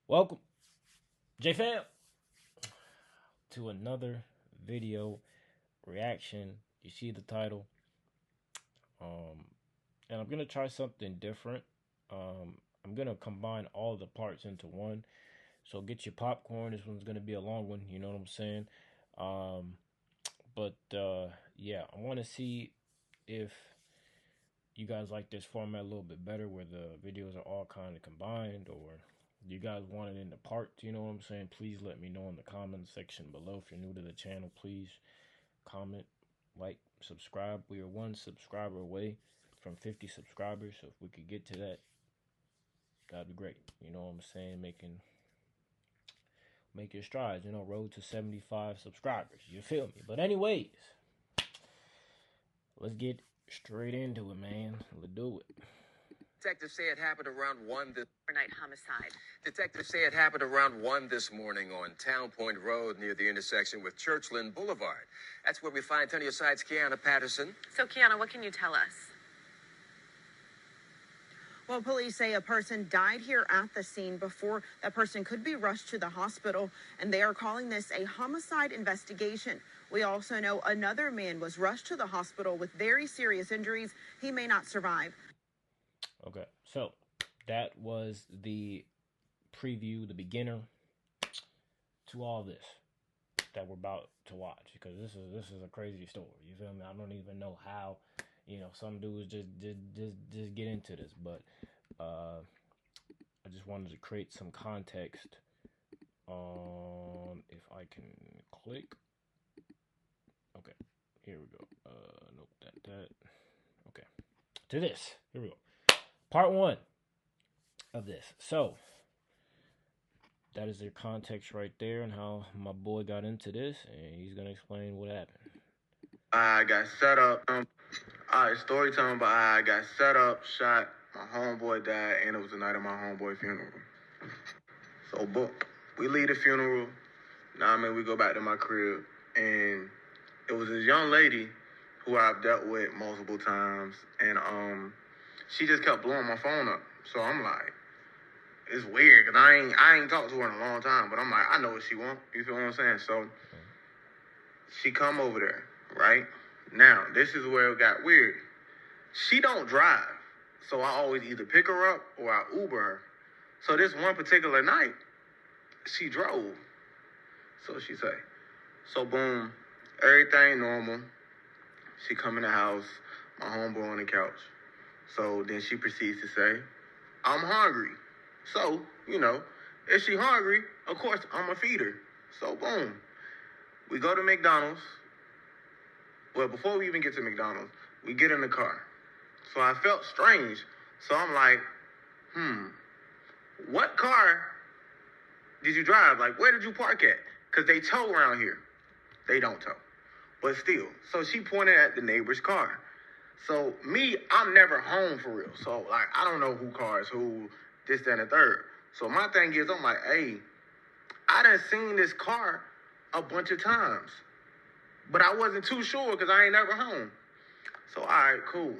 Welcome, J-Fam, to another video reaction. You see the title. And I'm going to try something different. I'm going to combine all the parts into one. So get your popcorn. This one's going to be a long one. You know what I'm saying? Yeah, I want to see if you guys like this format a little bit better where the videos are all kind of combined, or you guys want it in the parts, you know what I'm saying? Please let me know in the comment section below. If you're new to the channel, please comment, like, subscribe. We are 1 subscriber away from 50 subscribers, so if we could get to that, that'd be great. You know what I'm saying? Make your strides, road to 75 subscribers. You feel me? But anyways, let's get straight into it, man. Let's do it. Detectives say it happened around 1 this overnight homicide. Detectives say it happened around 1 this morning on Town Point Road near the intersection with Churchland Boulevard. That's where we find Tony Side's Kiana Patterson. So, Kiana, what can you tell us? Well, police say a person died here at the scene before that person could be rushed to the hospital, and they are calling this a homicide investigation. We also know another man was rushed to the hospital with very serious injuries. He may not survive. Okay, so that was the preview, the beginner to all this that we're about to watch, because this is a crazy story. You feel me? I don't even know how, some dudes just get into this, but I just wanted to create some context. If I can click. Okay, here we go. Nope, that. Okay, to this. Here we go. Part 1 of this. So, that is their context right there and how my boy got into this, and he's going to explain what happened. I got set up. Alright, story time, but I got set up, shot, my homeboy died, and it was the night of my homeboy funeral. So, boom, we leave the funeral. We go back to my crib, and it was this young lady who I've dealt with multiple times, and she just kept blowing my phone up. So I'm like, it's weird, because I ain't talked to her in a long time, but I'm like, I know what she want. You feel what I'm saying? So she come over there, right? Now, this is where it got weird. She don't drive, so I always either pick her up or I Uber her. So this one particular night, she drove. So she say. So boom, everything normal. She come in the house, my homeboy on the couch. So then she proceeds to say, I'm hungry. So, if she hungry, of course, I'm going to feed her. So, boom. We go to McDonald's. Well, before we even get to McDonald's, we get in the car. So I felt strange. So I'm like, what car did you drive? Like, where did you park at? Because they tow around here. They don't tow. But still. So she pointed at the neighbor's car. So me, I'm never home for real. So I don't know who cars who, this, that, and the third. So my thing is, I'm like, hey, I done seen this car a bunch of times, but I wasn't too sure because I ain't never home. So all right, cool.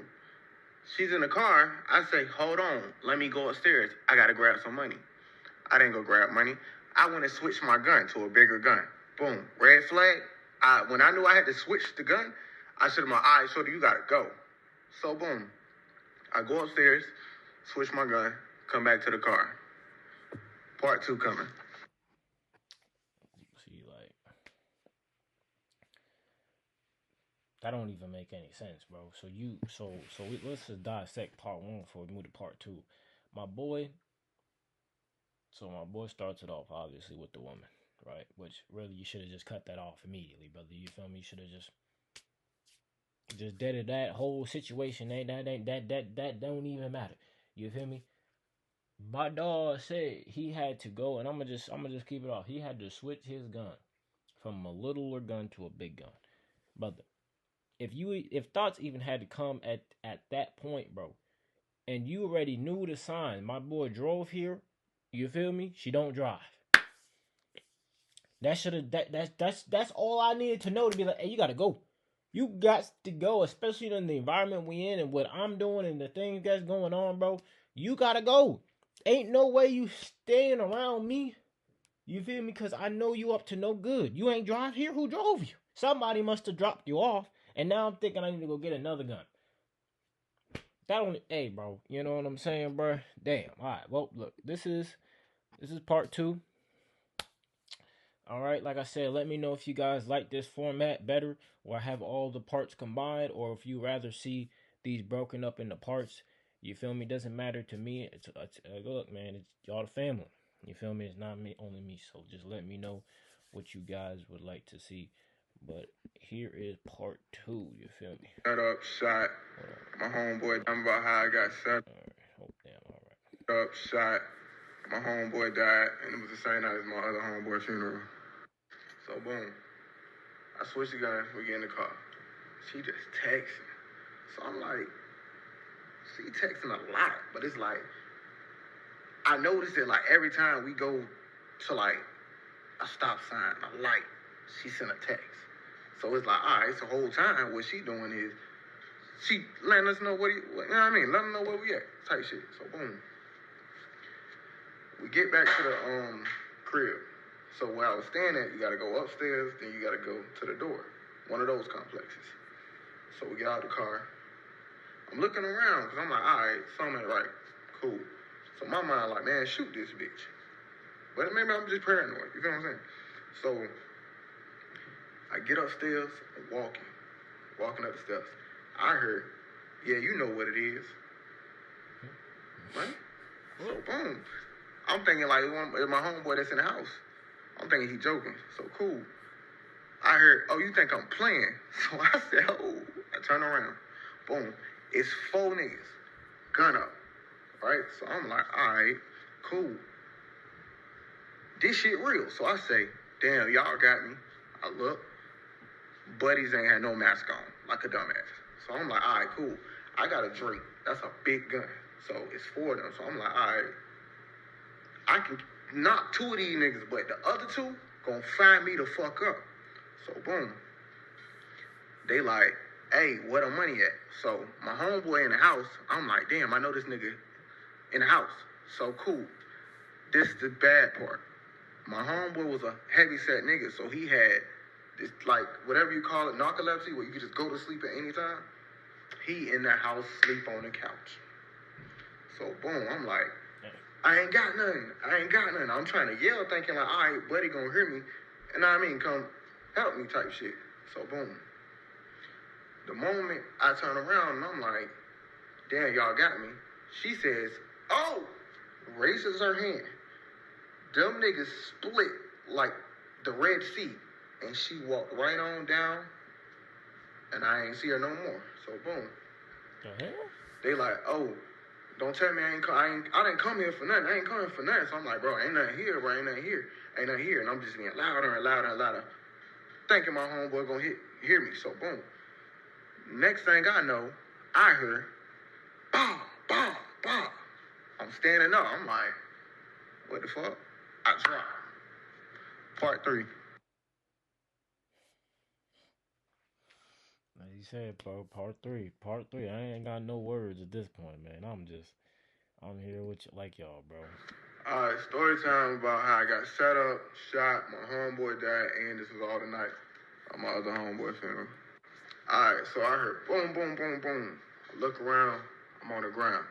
She's in the car. I say, hold on, let me go upstairs. I gotta grab some money. I didn't go grab money. I went and switched my gun to a bigger gun. Boom, red flag. When I knew I had to switch the gun, I said to my eye, shorty, you gotta go. So, boom, I go upstairs, switch my gun, come back to the car. Part 2 coming. See, that don't even make any sense, bro. Let's just dissect part 1 before we move to part 2. My boy starts it off, obviously, with the woman, right? Which, really, you should have just cut that off immediately, brother. You feel me? You should have just deaded that whole situation. That don't even matter. You feel me? My dog said he had to go, and I'm gonna just keep it off. He had to switch his gun from a littler gun to a big gun. Brother, if thoughts even had to come at that point, bro, and you already knew the sign, my boy drove here, you feel me? She don't drive. That's all I needed to know to be like, hey, you gotta go. You got to go, especially in the environment we in and what I'm doing and the things that's going on, bro. You gotta go. Ain't no way you staying around me. You feel me? Because I know you up to no good. You ain't drive here. Who drove you? Somebody must have dropped you off. And now I'm thinking I need to go get another gun. That only, hey, bro. You know what I'm saying, bro? Damn. All right. Well, look. This is part 2. All right. Like I said, let me know if you guys like this format better, or have all the parts combined, or if you rather see these broken up into parts. You feel me? Doesn't matter to me. It's look, man. It's y'all the family. You feel me? It's not me, only me. So just let me know what you guys would like to see. But here is part 2. You feel me? Set up, shot. My homeboy, I'm about how I got set All right. up, shot. My homeboy died, and it was the same night as my other homeboy funeral. So boom, I switch the gun. We get in the car. She just texting. So I'm like, she texting a lot, but it's like, I noticed it like every time we go to like a stop sign, a light, she sent a text. So it's like, all right, so the whole time what she doing is she letting us know you know what I mean? Letting us know where we at, type shit. So boom. We get back to the crib. So where I was staying at, you gotta go upstairs, then you gotta go to the door. One of those complexes. So we get out the car. I'm looking around, because I'm like, all right, something ain't right. Cool. So my mind like, man, shoot this bitch. But maybe I'm just paranoid, you feel what I'm saying? So I get upstairs and walking up the steps. I heard, yeah, you know what it is. Right? So boom. I'm thinking like, it's my homeboy that's in the house. I'm thinking he joking. So cool. I heard, oh, you think I'm playing? So I said, oh. I turn around. Boom. It's 4 niggas. Gun up. Right? So I'm like, all right, cool. This shit real. So I say, damn, y'all got me. I look. Buddies ain't had no mask on. Like a dumbass. So I'm like, all right, cool. I got a Drake. That's a big gun. So it's 4 of them. So I'm like, all right. I can knock 2 of these niggas, but the other 2 gonna find me the fuck up. So boom. They like, hey, where the money at? So my homeboy in the house, I'm like, damn, I know this nigga in the house. So cool. This is the bad part. My homeboy was a heavy set nigga, so he had this, like, whatever you call it, narcolepsy, where you can just go to sleep at any time. He in that house, sleep on the couch. So boom, I'm like, I ain't got nothing. I'm trying to yell, thinking like, all right, buddy gonna hear me. And I mean, come help me type shit. So boom. The moment I turn around and I'm like, damn, y'all got me. She says, oh, raises her hand. Them niggas split like the Red Sea. And she walked right on down. And I ain't see her no more. So boom. The hell? They like, oh, don't tell me I didn't come here for nothing. I ain't coming for nothing. So I'm like, bro, ain't nothing here, bro. Ain't nothing here. And I'm just getting louder and louder and louder. Thinking my homeboy gonna hear me. So boom. Next thing I know, I heard, bah, bah, bah. I'm standing up. I'm like, what the fuck? I dropped. Part 3. Like you said, bro, part 3. I ain't got no words at this point, man. I'm here with you like y'all, bro. All right, story time about how I got set up, shot, my homeboy died, and this was all the night of my other homeboy funeral. All right, so I heard boom, boom, boom, boom. I look around, I'm on the ground.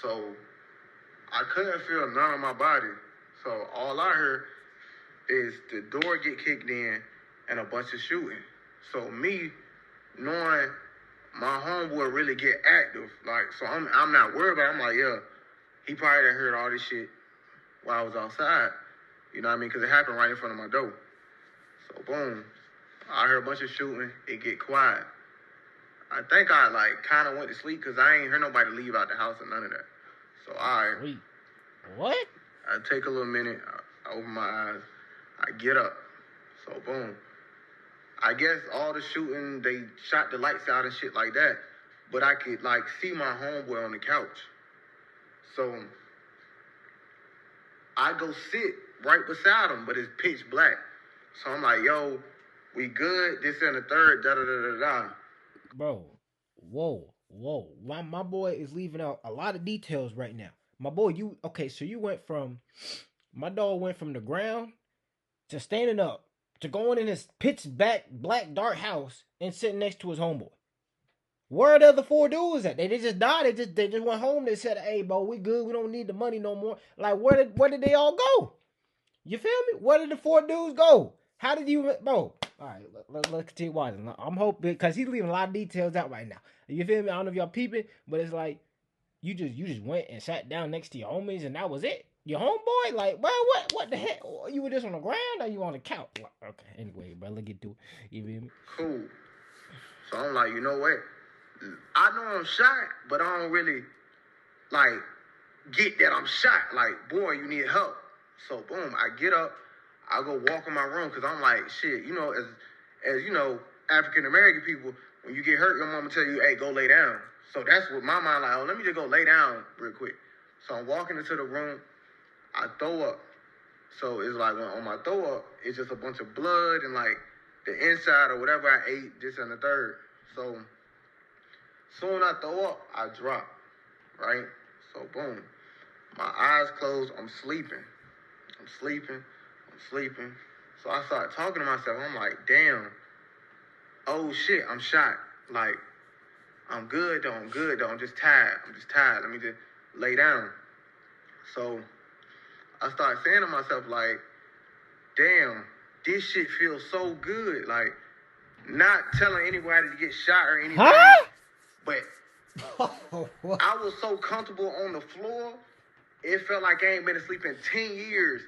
So I couldn't feel none of my body. So all I heard is the door get kicked in and a bunch of shooting. So me knowing my homeboy really get active, like, so I'm not worried about it. I'm like, yeah, he probably done heard all this shit while I was outside. You know what I mean? Because it happened right in front of my door. So boom, I heard a bunch of shooting. It get quiet. I think I like kind of went to sleep because I ain't heard nobody leave out the house or none of that. So Wait, what? I take a little minute. I open my eyes. I get up. So boom. I guess all the shooting, they shot the lights out and shit like that. But I could like see my homeboy on the couch. So I go sit right beside him, but it's pitch black. So I'm like, yo, we good? This and the third, da-da-da-da-da. Bro, whoa. My boy is leaving out a lot of details right now. My boy, so you went from, my dog went from the ground to standing up to going in his pitch black dark house and sitting next to his homeboy. Where are the other 4 dudes at? They just died. They just went home. They said, "Hey, bro, we good. We don't need the money no more." Like, where did they all go? You feel me? Where did the 4 dudes go? How did you, bro? All right, let's continue watching. I'm hoping, because he's leaving a lot of details out right now. You feel me? I don't know if y'all peeping, but it's like you just went and sat down next to your homies and that was it. Your homeboy, like, bro, what the heck? You were just on the ground or you on the couch? Okay, anyway, bro, let's get to it. You feel me? Cool. So I'm like, you know what? I know I'm shot, but I don't really, like, get that I'm shot. Like, boy, you need help. So, boom, I get up. I go walk in my room because I'm like, shit, you know, as you know, African-American people, when you get hurt, your mama tell you, hey, go lay down. So that's what my mind like, oh, let me just go lay down real quick. So I'm walking into the room. I throw up. So it's like when on my throw up, it's just a bunch of blood and like the inside or whatever I ate, this and the third. So soon I throw up, I drop, right? So boom, my eyes closed, I'm sleeping. So I start talking to myself. I'm like, damn, oh shit, I'm shot. Like, I'm good though, I'm just tired. Let me just lay down. So I start saying to myself, like, damn, this shit feels so good. Like, not telling anybody to get shot or anything. Huh? But I was so comfortable on the floor, it felt like I ain't been asleep in 10 years.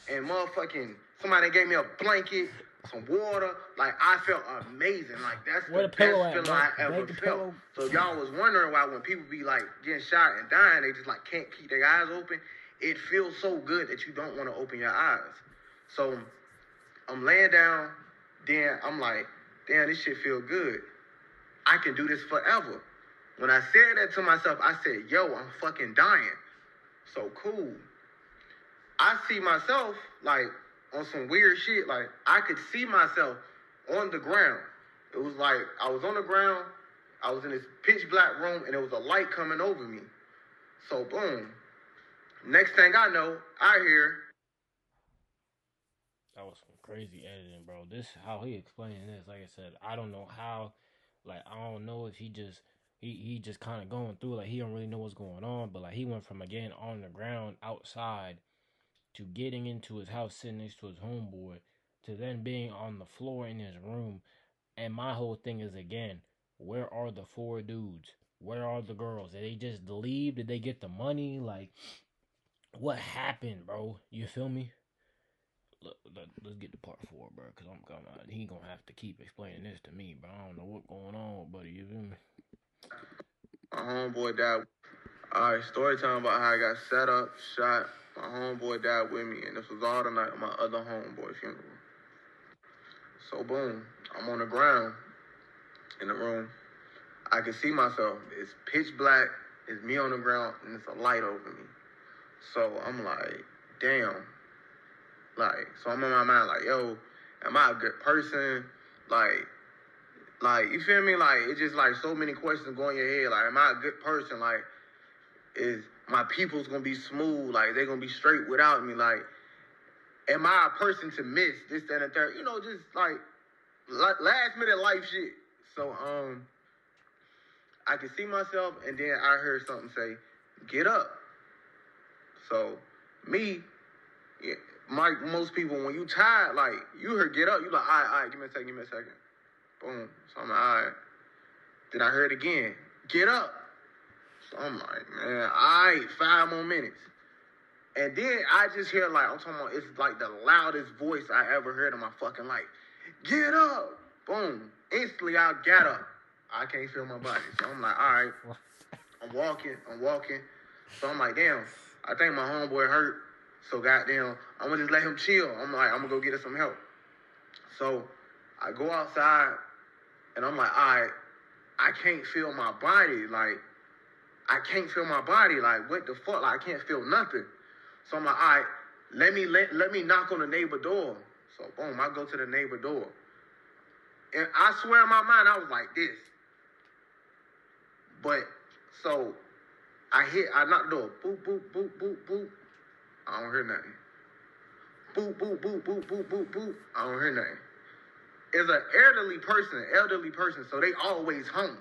And motherfucking somebody gave me a blanket, some water. Like, I felt amazing. Like, that's the best feeling I ever felt. So y'all was wondering why when people be like getting shot and dying, they just like can't keep their eyes open. It feels so good that you don't want to open your eyes. So I'm laying down, then I'm like, damn, this shit feel good. I can do this forever. When I said that to myself, I said, yo, I'm fucking dying. So cool. I see myself, like, on some weird shit. Like, I could see myself on the ground. It was like, I was on the ground, I was in this pitch black room, and there was a light coming over me. So, boom. Next thing I know, I hear. That was some crazy editing, bro. This, how he explaining this, like I said, I don't know how, like, I don't know if he just kind of going through, like, he don't really know what's going on, but, like, he went from, again, on the ground outside to getting into his house, sitting next to his homeboy, to then being on the floor in his room. And my whole thing is, again, where are the 4 dudes? Where are the girls? Did they just leave? Did they get the money? Like, what happened, bro? You feel me? Look, let's get to part 4, bro, because he gonna have to keep explaining this to me, bro. I don't know what's going on, buddy. You feel me? My homeboy died. All right, story time about how I got set up, shot. My homeboy died with me, and this was all the night of my other homeboy funeral. So boom, I'm on the ground in the room. I can see myself. It's pitch black. It's me on the ground, and it's a light over me. So I'm like, damn. Like, so I'm in my mind like, yo, am I a good person? Like, you feel me? Like, it's just like so many questions going in your head. Like, am I a good person? Like, is my people's gonna be smooth? Like, they're gonna be straight without me? Like, am I a person to miss this, that, and the third? You know, just like last minute life shit. So, I could see myself, and then I heard something say, get up. So, me, most people, when you tired, like, you heard get up, you like, all right, give me a second. Boom. So I'm like, all right. Then I heard again, get up. So I'm like, man, all right, 5 more minutes. And then I just hear, like, I'm talking about, it's like the loudest voice I ever heard in my fucking life. Get up. Boom. Instantly, I got up. I can't feel my body. So I'm like, all right. I'm walking. So I'm like, damn, I think my homeboy hurt. So goddamn, I'm gonna just let him chill. I'm like, I'm gonna go get us some help. So I go outside, and I'm like, all right, I can't feel my body. Like, what the fuck? Like, I can't feel nothing. So I'm like, all right, let me knock on the neighbor door. So boom, I go to the neighbor door. And I swear in my mind, I was like this. But, so, I knock the door. Boop, boop, boop, boop, boop. I don't hear nothing. Boop, boop, boop, boop, boop, boop, boop. I don't hear nothing. It's an elderly person, so they always home.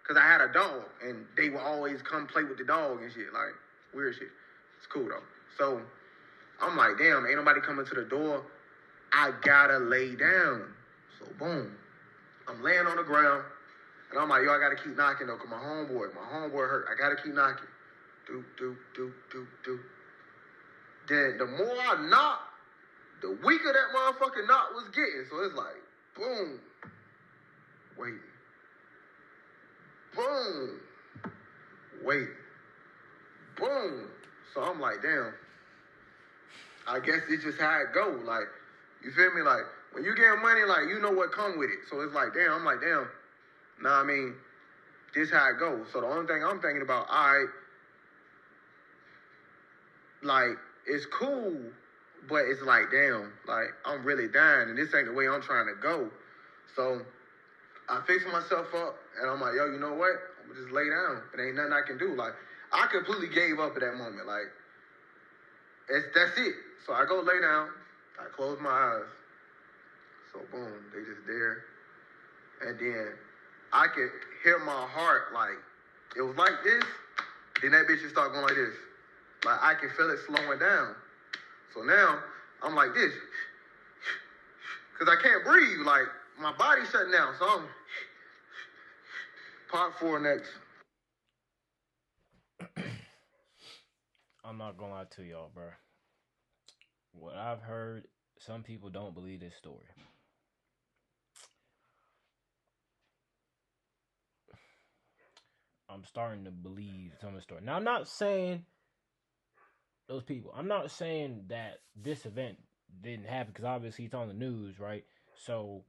Because I had a dog, and they would always come play with the dog and shit, like, weird shit. It's cool, though. So, I'm like, damn, ain't nobody coming to the door. I gotta lay down. So, boom. I'm laying on the ground, and I'm like, yo, I gotta keep knocking, though, because my homeboy hurt. I gotta keep knocking. Doop, doop, doop, doop, doop. Then, the more I knock, the weaker that motherfucking knock was getting. So, it's like, boom. Waiting. Boom. Wait. Boom. So I'm like, damn. I guess it's just how it go. Like, you feel me? Like, when you get money, like, you know what come with it. So it's like, damn. I'm like, damn. Nah, I mean, this how it goes. So the only thing I'm thinking about, all right, like, it's cool, but it's like, damn, like, I'm really dying, and this ain't the way I'm trying to go. So I fixed myself up, and I'm like, yo, you know what? I'm gonna just lay down. It ain't nothing I can do. Like, I completely gave up at that moment. Like, that's it. So I go lay down. I close my eyes. So boom, they just there. And then I could hear my heart, like, it was like this. Then that bitch just start going like this. Like, I can feel it slowing down. So now I'm like this. Because I can't breathe. Like, my body's shutting down. So I'm part 4 next. I'm not gonna lie to y'all, bro. What I've heard, some people don't believe this story. I'm starting to believe some of the story. Now, I'm not saying those people. I'm not saying that this event didn't happen, because obviously it's on the news, right? So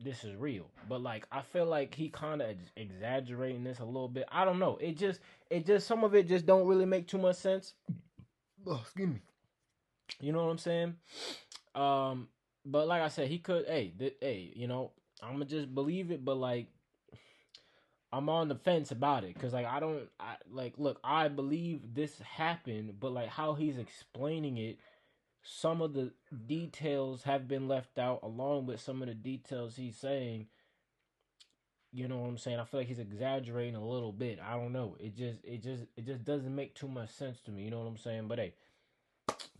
this is real. But like, I feel like he kind of exaggerating this a little bit. I don't know. It just some of it just don't really make too much sense. Oh, excuse me. You know what I'm saying? But like I said, he could. Hey, you know, I'ma just believe it. But like, I'm on the fence about it, because like, look, I believe this happened, but like how he's explaining it, some of the details have been left out, along with some of the details he's saying. You know what I'm saying? I feel like he's exaggerating a little bit. I don't know. It just doesn't make too much sense to me. You know what I'm saying? But hey,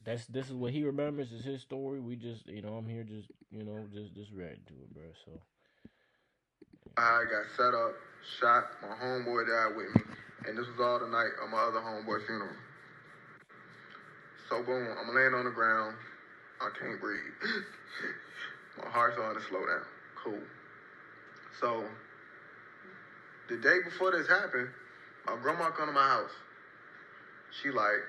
this is what he remembers. Is his story. We just, you know, I'm here just, you know, just reacting to it, bro. So I got set up, shot. My homeboy died with me, and this was all the night of my other homeboy funeral. So boom, I'm laying on the ground. I can't breathe. My heart's starting to slow down. Cool. So the day before this happened, my grandma come to my house. She like,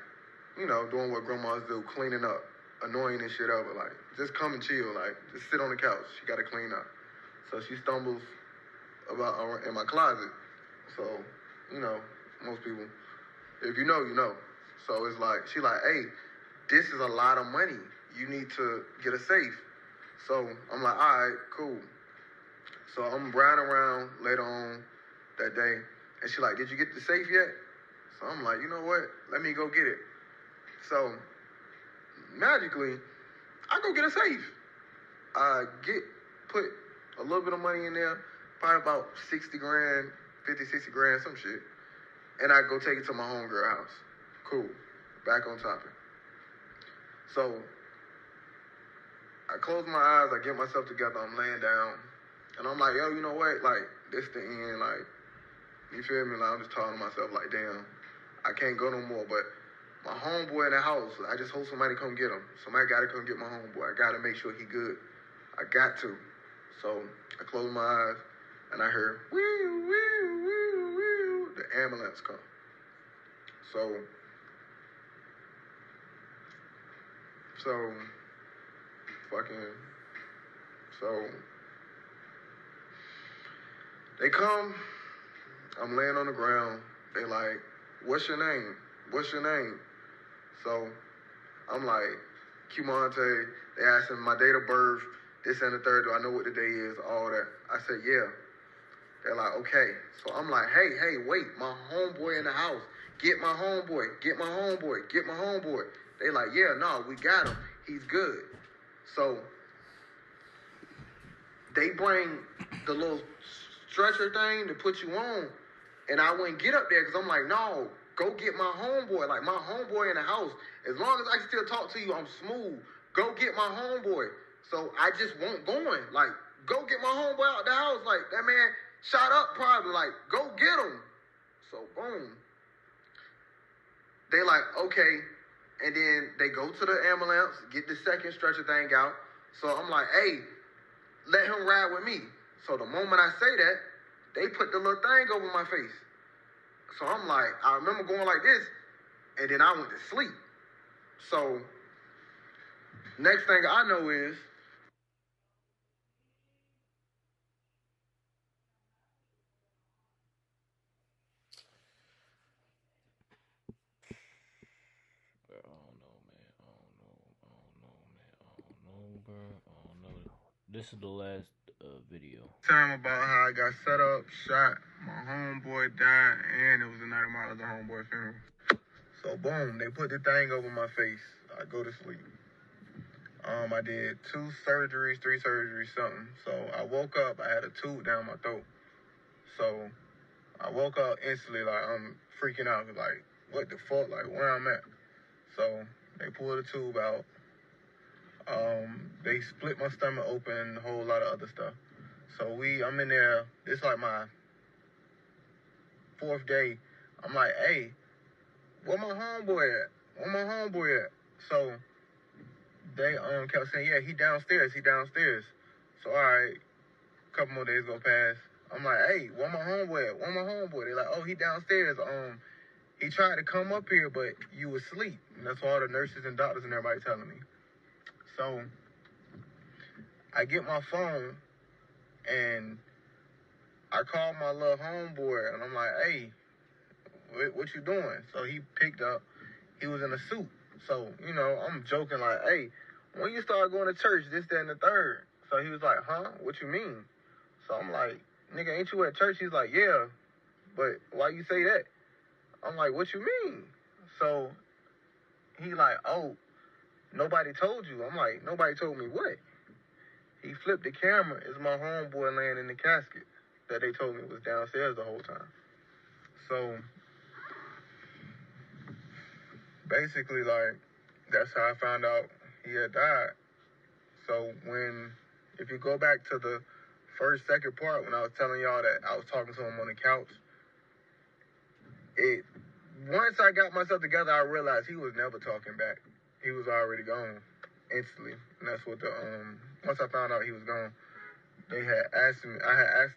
you know, doing what grandmas do, cleaning up, annoying and shit over. Like, just come and chill. Like, just sit on the couch. She got to clean up. So she stumbles about in my closet. So, you know, most people, if you know, you know. So it's like, she like, hey, this is a lot of money. You need to get a safe. So I'm like, all right, cool. So I'm riding around later on that day, and she like, did you get the safe yet? So I'm like, you know what? Let me go get it. So magically, I go get a safe. I put a little bit of money in there, probably about 60 grand, 50, 60 grand, some shit. And I go take it to my homegirl house. Cool. Back on topic. So I close my eyes, I get myself together, I'm laying down. And I'm like, yo, you know what? Like, this the end. Like, you feel me? Like, I'm just talking to myself like, damn, I can't go no more. But my homeboy in the house, I just hope somebody come get him. Somebody got to come get my homeboy. I got to make sure he good. I got to. So I close my eyes, and I hear, woo, woo, woo, woo, the ambulance come. So they come, I'm laying on the ground. They like, what's your name? What's your name? So I'm like, Qumontae. They asked me my date of birth, this and the third. Do I know what the day is? All that. I said, yeah. They're like, okay. So I'm like, hey, wait. My homeboy in the house. get my homeboy, get my homeboy, get my homeboy. They like, yeah, no, we got him. He's good. So they bring the little stretcher thing to put you on, and I wouldn't get up there because I'm like, no, go get my homeboy. Like, my homeboy in the house. As long as I can still talk to you, I'm smooth. Go get my homeboy. So I just won't going. Like, go get my homeboy out the house. Like, that man shot up probably. Like, go get him. So, boom. They like, okay. And then they go to the ambulance, get the second stretcher thing out. So I'm like, hey, let him ride with me. So the moment I say that, they put the little thing over my face. So I'm like, I remember going like this, and then I went to sleep. So next thing I know is, I don't know, man. I don't know, man. I don't know, bro. I don't know. This is the last video. Time about how I got set up, shot, my homeboy died, and it was the night of my other homeboy funeral. So boom, they put the thing over my face. I go to sleep. I did 2 surgeries, 3 surgeries, something. So I woke up, I had a tube down my throat. So I woke up instantly, like, I'm freaking out, like, what the fuck, like, where I'm at. So they pulled the tube out. They split my stomach open, a whole lot of other stuff. So I'm in there, it's like my 4th day. I'm like, hey, where my homeboy at? Where my homeboy at? So they kept saying, yeah, he downstairs. So all right, a couple more days go past. I'm like, hey, where my homeboy at? Where my homeboy? They're like, oh, he downstairs. He tried to come up here, but you was asleep. And that's what all the nurses and doctors and everybody telling me. So I get my phone and I call my little homeboy and I'm like, hey, what you doing? So he picked up. He was in a suit. So, you know, I'm joking like, hey, when you start going to church, this, that, and the third. So he was like, huh? What you mean? So I'm like, nigga, ain't you at church? He's like, yeah, but why you say that? I'm like, what you mean? So he like, oh, nobody told you. I'm like, nobody told me what? He flipped the camera. It's my homeboy laying in the casket that they told me was downstairs the whole time. So basically, like, that's how I found out he had died. So if you go back to the second part, when I was telling y'all that I was talking to him on the couch, once I got myself together, I realized he was never talking back. He was already gone instantly. And that's what once I found out he was gone, I had asked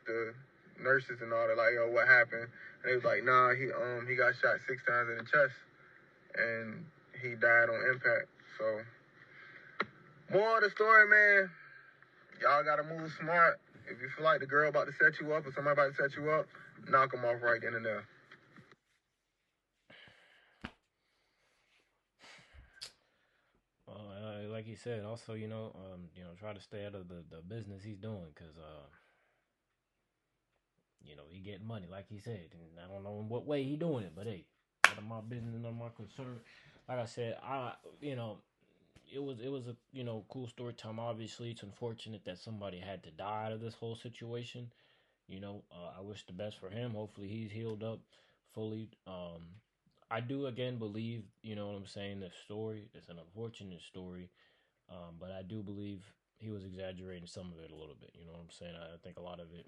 the nurses and all that, like, yo, what happened? And they was like, nah, he got shot 6 times in the chest and he died on impact. So, more of the story, man, y'all gotta move smart. If you feel like the girl about to set you up or somebody about to set you up, knock them off right then and there. Like he said, also, try to stay out of the business he's doing, because, he getting money, like he said, and I don't know in what way he doing it, but hey, none of my business, none of my concern. Like I said, it was a, cool story time. Obviously, it's unfortunate that somebody had to die out of this whole situation. I wish the best for him. Hopefully he's healed up fully. I do again believe, what I'm saying, the story is an unfortunate story, but I do believe he was exaggerating some of it a little bit. You know what I'm saying? I think a lot of it,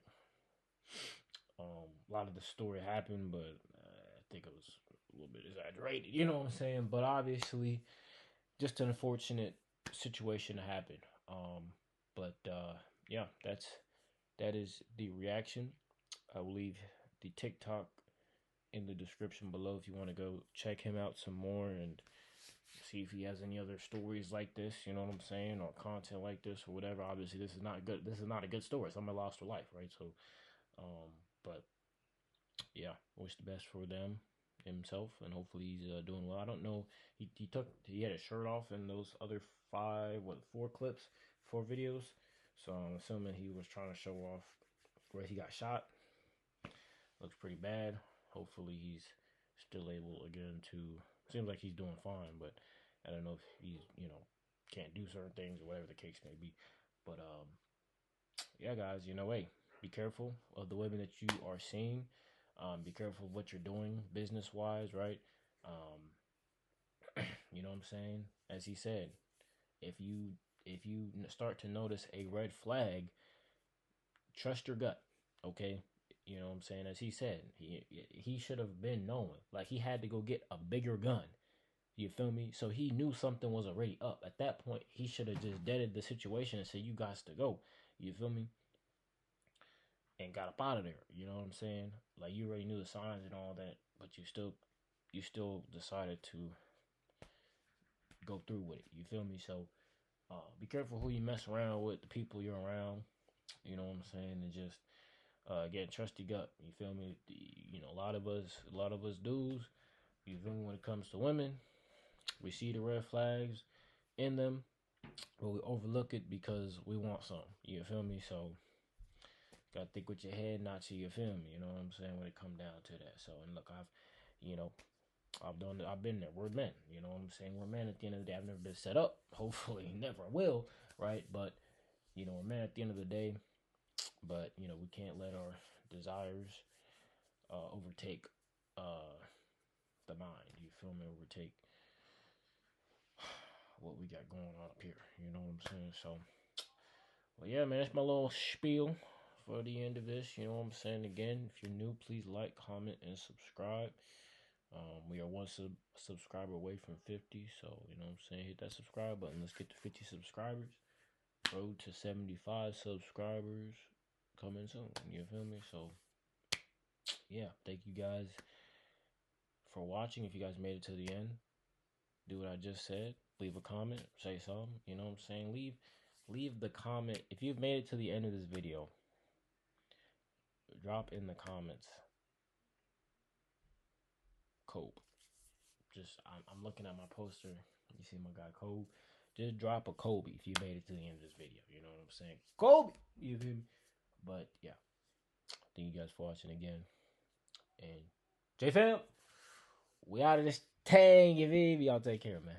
a lot of the story happened, but I think it was a little bit exaggerated. You know what I'm saying? But obviously, just an unfortunate situation happened. Yeah, that is the reaction. I will leave the TikTok in the description below if you want to go check him out some more and see if he has any other stories like this, you know what I'm saying, or content like this or whatever. Obviously, this is not good. This is not a good story. Somebody lost their life, right? So, but yeah, wish the best for himself, and hopefully he's doing well. I don't know. He had his shirt off in those other 4 videos. So I'm assuming he was trying to show off where he got shot. Looks pretty bad. Hopefully he's still able again to. Seems like he's doing fine, but I don't know if he's can't do certain things or whatever the case may be. But yeah, guys, hey, be careful of the women that you are seeing. Be careful of what you're doing business wise, right? You know what I'm saying? As he said, if you start to notice a red flag, trust your gut. Okay, you know what I'm saying? As he said, he should have been knowing. Like he had to go get a bigger gun. You feel me? So he knew something was already up. At that point, he should have just deaded the situation and said, "You got to go." You feel me? And got up out of there. You know what I'm saying? Like you already knew the signs and all that, but you still decided to go through with it. You feel me? So be careful who you mess around with, the people you're around. You know what I'm saying? And just again, trust your gut. You feel me? A lot of us dudes. You feel me? When it comes to women, we see the red flags in them, but we overlook it because we want some. You feel me? So gotta think with your head, not to you feel me. You know what I'm saying? When it come down to that. So and look, I've been there. We're men. You know what I'm saying? We're men at the end of the day. I've never been set up. Hopefully, never will. Right? But we're men at the end of the day. But we can't let our desires overtake the mind. You feel me? Overtake what we got going on up here. You know what I'm saying? So, well, yeah, man, that's my little spiel for the end of this. You know what I'm saying? Again, if you're new, please like, comment, and subscribe. We are one subscriber away from 50, so you know what I'm saying. Hit that subscribe button. Let's get to 50 subscribers. Road to 75 subscribers coming soon. You feel me? So, yeah, thank you guys for watching. If you guys made it to the end, do what I just said. Leave a comment, say something. You know what I'm saying? Leave the comment. If you've made it to the end of this video, drop in the comments Cope. Just I'm looking at my poster. You see my guy Kobe. Just drop a Kobe if you made it to the end of this video. You know what I'm saying? Kobe! You feel me? But yeah. Thank you guys for watching again. And J-Fam, we out of this tang, you feel me? Y'all take care, man.